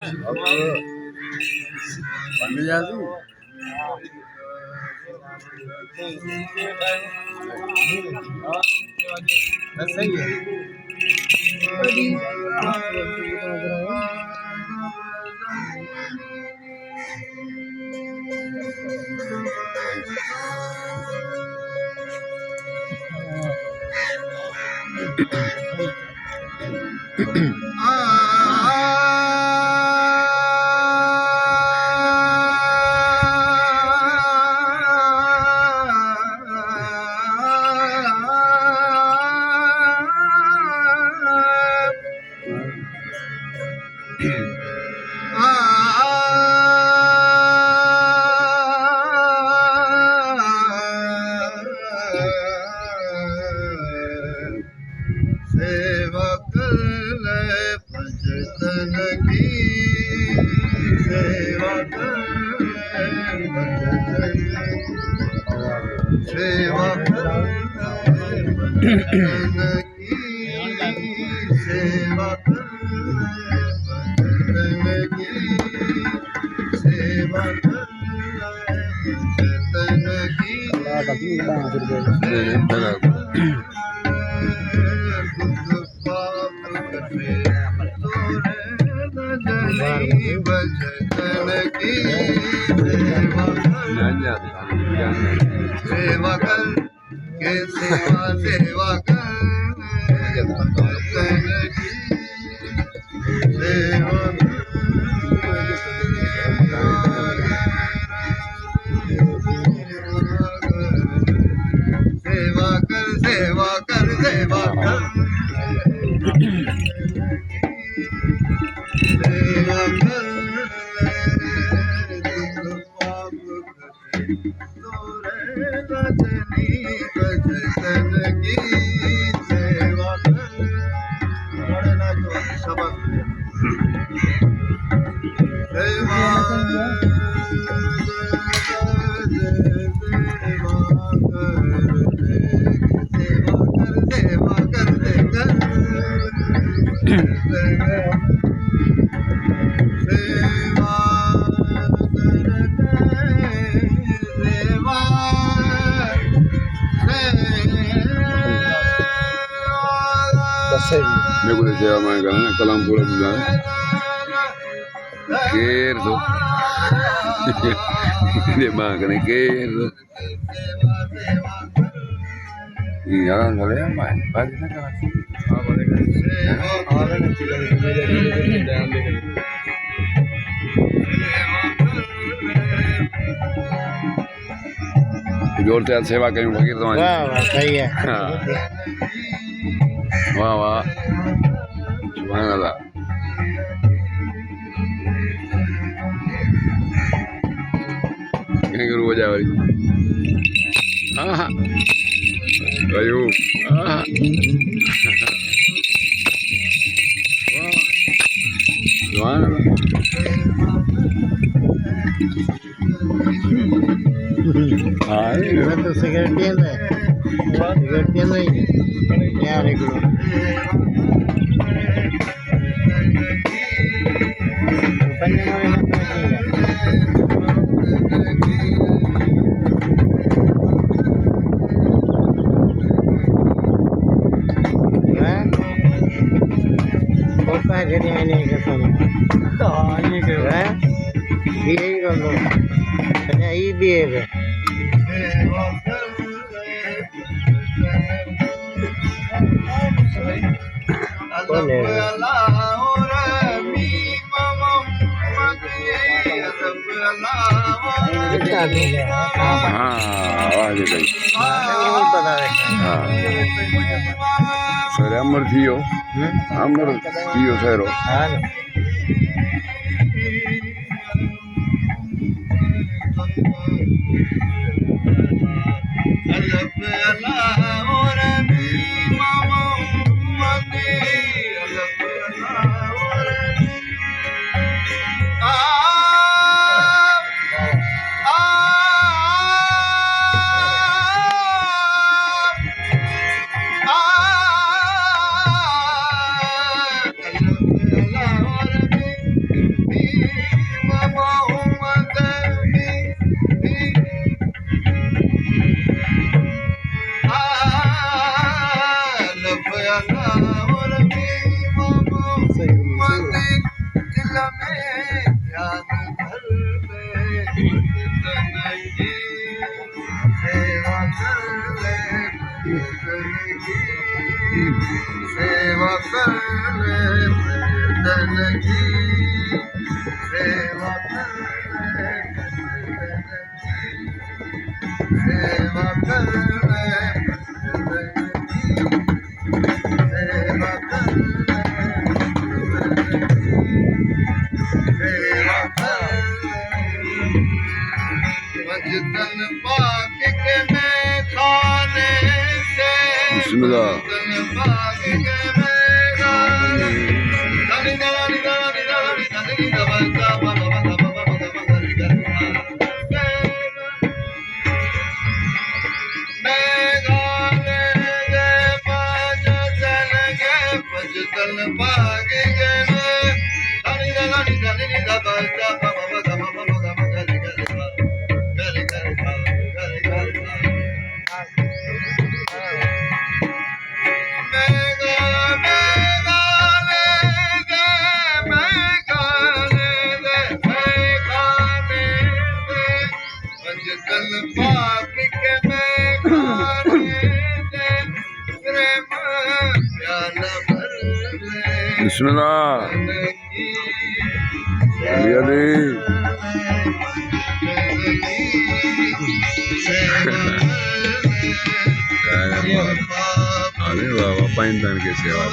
अब बन जाती सही है। सेवा कर ले भजतन की सेवा कर ले भजतन सेवा कर ले भजतन की सेवा कर ले भजतन की सेवा कर ले भजतन की सेवा कर के सेवा सेवा कर सेवा कर सेवा कर सेवा कर सेवा कर भजतन की सेवा कर सेवा सेवा करते कर सेवा मेरे को सेवा मैं करना कलम पूरा बुझाना केर दो दिमाग ने केर दो jangan boleh main balik nak जोड़ते हैं सेवा करें फकीर तुम्हारी वाह सही है वाह वाह सुभान अल्लाह क्या करूँ बजा भाई हाँ ayo gimana itu security ini ya regular jadi ini ke sana. Oh, ini ke. Dia itu loh. Hanya ini dia. Boleh. हाँ सर अमर थियो सर ध्यान धर ले भजन की सेवा कर ले भजन की सेवा कर ले भजन की सेवा कर ले भजन की सेवा कर ले भजन की सेवा कर ले भजन पाक के मैं खाने से बिस्मिल्लाह भजन पाक के मैं खाने धनी धनी धनी धनी धनी धबलता बाबा बाबा बाबा बाबा मैं गाने गे भजन पाक के मैं धनी धनी धनी धबलता बाबा बाबा बाबा बाबा भजन पाक के मैं खाने दे प्रेम प्याला भर ले बिस्मिल्लाह अली अली अरे बाबा पाइन दान की सेवा